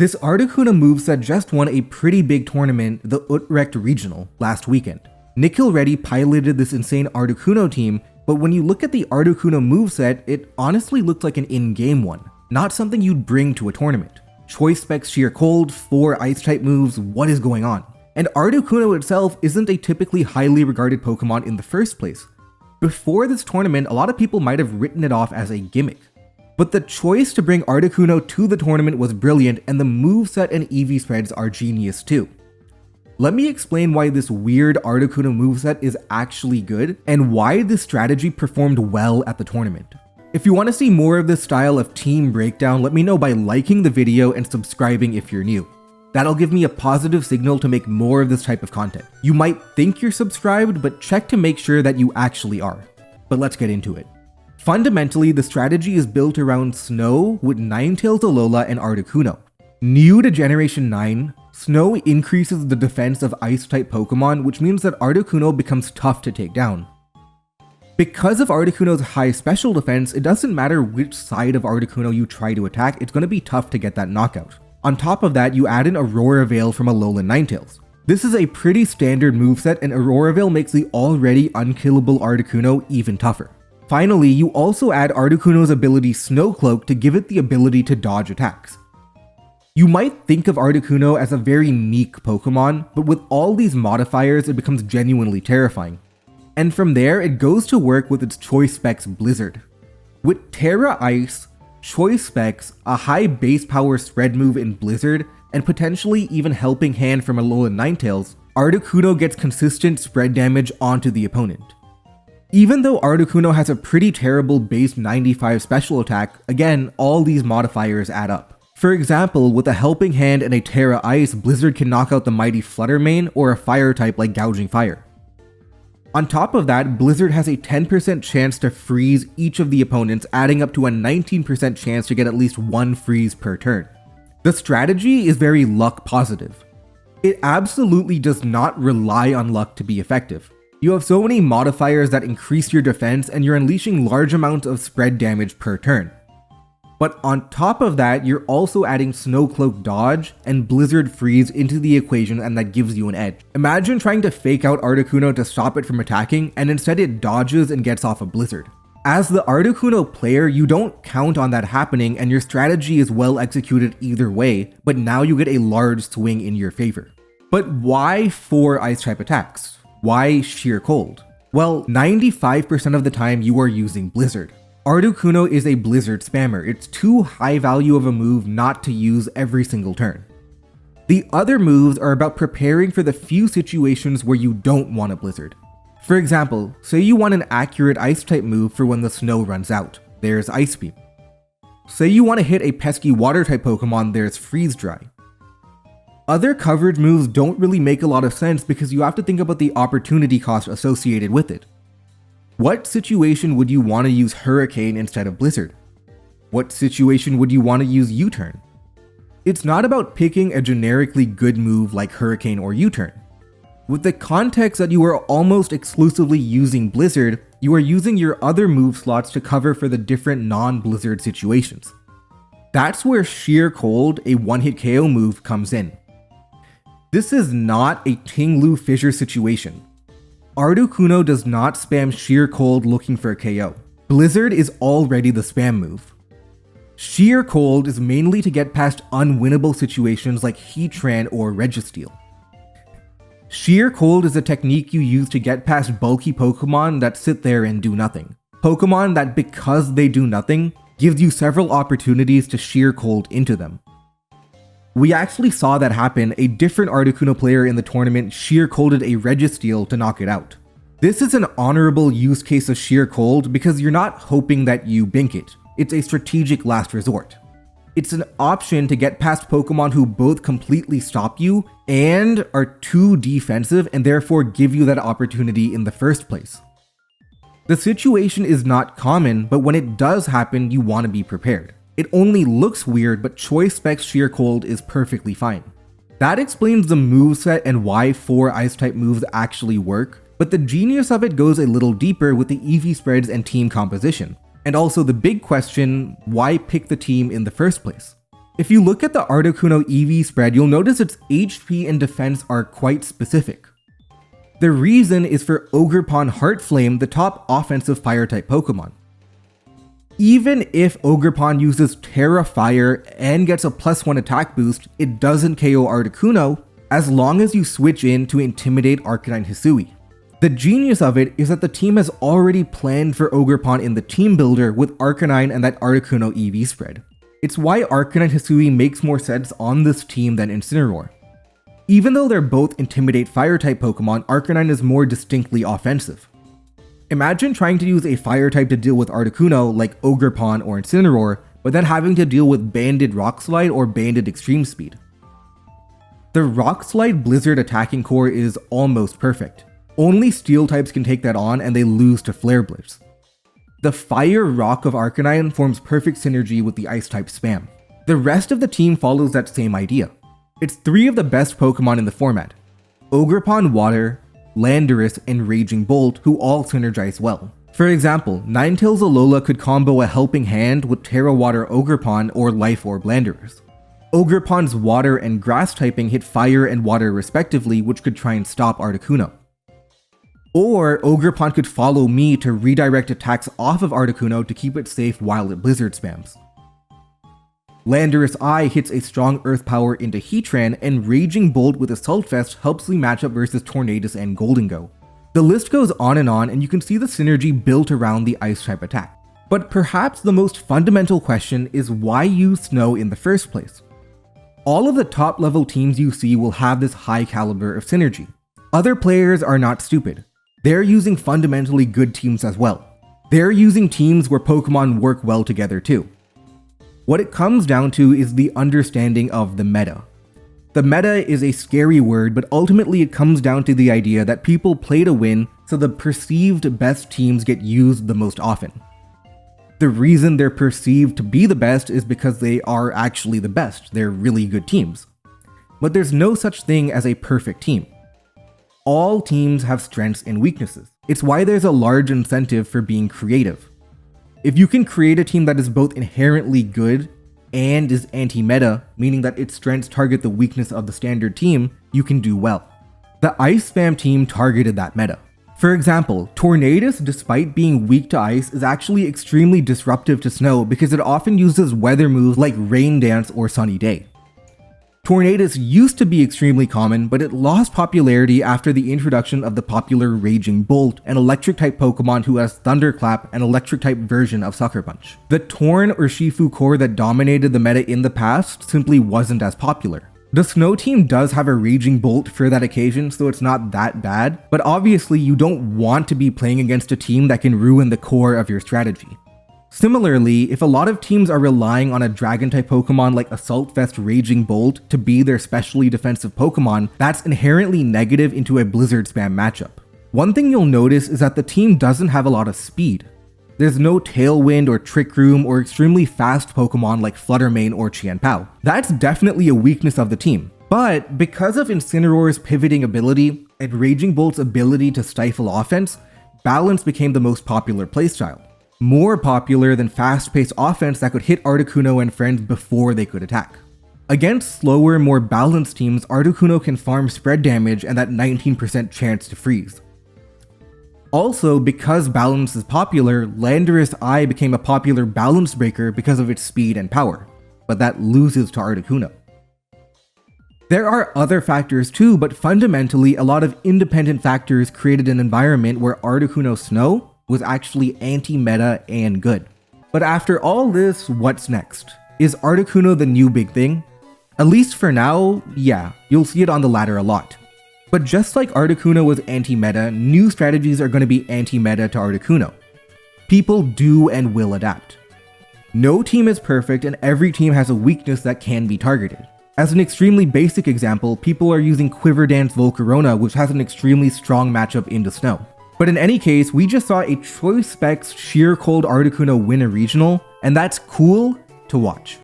This Articuno moveset just won a pretty big tournament, the Utrecht Regional, last weekend. Nikhil Reddy piloted this insane Articuno team, but when you look at the Articuno moveset, it honestly looked like an in-game one, not something you'd bring to a tournament. Choice specs sheer cold, 4 ice-type moves, what is going on? And Articuno itself isn't a typically highly regarded Pokemon in the first place. Before this tournament, a lot of people might have written it off as a gimmick. But the choice to bring Articuno to the tournament was brilliant, and the moveset and EV spreads are genius too. Let me explain why this weird Articuno moveset is actually good, and why this strategy performed well at the tournament. If you want to see more of this style of team breakdown, let me know by liking the video and subscribing if you're new. That'll give me a positive signal to make more of this type of content. You might think you're subscribed, but check to make sure that you actually are. But let's get into it. Fundamentally, the strategy is built around Snow with Ninetales Alola and Articuno. New to Generation 9, Snow increases the defense of Ice-type Pokemon, which means that Articuno becomes tough to take down. Because of Articuno's high special defense, it doesn't matter which side of Articuno you try to attack, it's going to be tough to get that knockout. On top of that, you add in Aurora Veil from Alolan Ninetales. This is a pretty standard moveset, and Aurora Veil makes the already unkillable Articuno even tougher. Finally, you also add Articuno's ability Snow Cloak to give it the ability to dodge attacks. You might think of Articuno as a very meek Pokemon, but with all these modifiers, it becomes genuinely terrifying. And from there, it goes to work with its choice specs Blizzard. With Terra Ice, choice specs, a high base power spread move in Blizzard, and potentially even Helping Hand from Alolan Ninetales, Articuno gets consistent spread damage onto the opponent. Even though Articuno has a pretty terrible base 95 special attack, again, all these modifiers add up. For example, with a Helping Hand and a Terra Ice, Blizzard can knock out the mighty Flutter Mane or a fire type like Gouging Fire. On top of that, Blizzard has a 10% chance to freeze each of the opponents, adding up to a 19% chance to get at least one freeze per turn. The strategy is very luck positive. It absolutely does not rely on luck to be effective. You have so many modifiers that increase your defense, and you're unleashing large amounts of spread damage per turn. But on top of that, you're also adding Snow Cloak dodge and Blizzard freeze into the equation, and that gives you an edge. Imagine trying to fake out Articuno to stop it from attacking, and instead it dodges and gets off a Blizzard. As the Articuno player, you don't count on that happening, and your strategy is well executed either way, but now you get a large swing in your favor. But why 4 Ice-type attacks? Why sheer cold? Well, 95% of the time you are using Blizzard. Articuno is a Blizzard spammer. It's too high value of a move not to use every single turn. The other moves are about preparing for the few situations where you don't want a Blizzard. For example, say you want an accurate Ice-type move for when the snow runs out. There's Ice Beam. Say you want to hit a pesky Water-type Pokemon, there's Freeze Dry. Other coverage moves don't really make a lot of sense because you have to think about the opportunity cost associated with it. What situation would you want to use Hurricane instead of Blizzard? What situation would you want to use U-Turn? It's not about picking a generically good move like Hurricane or U-Turn. With the context that you are almost exclusively using Blizzard, you are using your other move slots to cover for the different non-Blizzard situations. That's where Sheer Cold, a one-hit KO move, comes in. This is not a Ting-Lu Fissure situation. Articuno does not spam Sheer Cold looking for a KO. Blizzard is already the spam move. Sheer Cold is mainly to get past unwinnable situations like Heatran or Registeel. Sheer Cold is a technique you use to get past bulky Pokemon that sit there and do nothing. Pokemon that, because they do nothing, gives you several opportunities to Sheer Cold into them. We actually saw that happen. A different Articuno player in the tournament Sheer Colded a Registeel to knock it out. This is an honorable use case of Sheer Cold because you're not hoping that you bink it. It's a strategic last resort. It's an option to get past Pokemon who both completely stop you and are too defensive and therefore give you that opportunity in the first place. The situation is not common, but when it does happen, you want to be prepared. It only looks weird, but Choice Specs Sheer Cold is perfectly fine. That explains the moveset and why 4 Ice-type moves actually work, but the genius of it goes a little deeper with the EV spreads and team composition. And also the big question, why pick the team in the first place? If you look at the Articuno EV spread, you'll notice its HP and defense are quite specific. The reason is for Ogerpon Heartflame, the top offensive fire-type Pokemon. Even if Ogerpon uses Terra Fire and gets a +1 attack boost, it doesn't KO Articuno as long as you switch in to intimidate Arcanine Hisui. The genius of it is that the team has already planned for Ogerpon in the team builder with Arcanine and that Articuno EV spread. It's why Arcanine Hisui makes more sense on this team than Incineroar. Even though they're both Intimidate Fire-type Pokemon, Arcanine is more distinctly offensive. Imagine trying to use a Fire-type to deal with Articuno like Ogerpon or Incineroar, but then having to deal with Banded Rock Slide or Banded Extreme Speed. The Rock Slide Blizzard attacking core is almost perfect. Only Steel types can take that on and they lose to Flare Blitz. The Fire Rock of Arcanine forms perfect synergy with the Ice-type spam. The rest of the team follows that same idea. It's 3 of the best Pokemon in the format: Ogerpon Water, Landorus, and Raging Bolt, who all synergize well. For example, Ninetales Alola could combo a Helping Hand with Terra Water Ogerpon or Life Orb Landorus. Ogerpon's Water and Grass typing hit Fire and Water respectively, which could try and stop Articuno. Or Ogerpon could follow me to redirect attacks off of Articuno to keep it safe while it Blizzard spams. Landorus Eye hits a strong Earth Power into Heatran, and Raging Bolt with Assault Vest helps me match up versus Tornadus and Goldengo. The list goes on, and you can see the synergy built around the Ice-type attack. But perhaps the most fundamental question is why use Snow in the first place? All of the top level teams you see will have this high caliber of synergy. Other players are not stupid. They're using fundamentally good teams as well. They're using teams where Pokemon work well together too. What it comes down to is the understanding of the meta. The meta is a scary word, but ultimately it comes down to the idea that people play to win, so the perceived best teams get used the most often. The reason they're perceived to be the best is because they are actually the best. They're really good teams. But there's no such thing as a perfect team. All teams have strengths and weaknesses. It's why there's a large incentive for being creative. If you can create a team that is both inherently good and is anti-meta, meaning that its strengths target the weakness of the standard team, you can do well. The Ice Spam team targeted that meta. For example, Tornadus, despite being weak to ice, is actually extremely disruptive to snow because it often uses weather moves like Rain Dance or Sunny Day. Tornadus used to be extremely common, but it lost popularity after the introduction of the popular Raging Bolt, an electric-type Pokemon who has Thunderclap, an electric-type version of Sucker Punch. The Torn or Shifu core that dominated the meta in the past simply wasn't as popular. The Snow team does have a Raging Bolt for that occasion, so it's not that bad, but obviously you don't want to be playing against a team that can ruin the core of your strategy. Similarly, if a lot of teams are relying on a Dragon-type Pokemon like Assault Vest Raging Bolt to be their specially defensive Pokemon, that's inherently negative into a Blizzard spam matchup. One thing you'll notice is that the team doesn't have a lot of speed. There's no Tailwind or Trick Room or extremely fast Pokemon like Fluttermane or Qianpao. That's definitely a weakness of the team. But because of Incineroar's pivoting ability and Raging Bolt's ability to stifle offense, Balance became the most popular playstyle. More popular than fast-paced offense that could hit Articuno and friends before they could attack. Against slower, more balanced teams, Articuno can farm spread damage and that 19% chance to freeze. Also, because Balance is popular, Landorus Eye became a popular balance breaker because of its speed and power, but that loses to Articuno. There are other factors too, but fundamentally, a lot of independent factors created an environment where Articuno Snow was actually anti-meta and good. But after all this, what's next? Is Articuno the new big thing? At least for now, yeah, you'll see it on the ladder a lot. But just like Articuno was anti-meta, new strategies are going to be anti-meta to Articuno. People do and will adapt. No team is perfect and every team has a weakness that can be targeted. As an extremely basic example, people are using Quiver Dance Volcarona, which has an extremely strong matchup into snow. But in any case, we just saw a Choice Specs Sheer Cold Articuno win a regional, and that's cool to watch.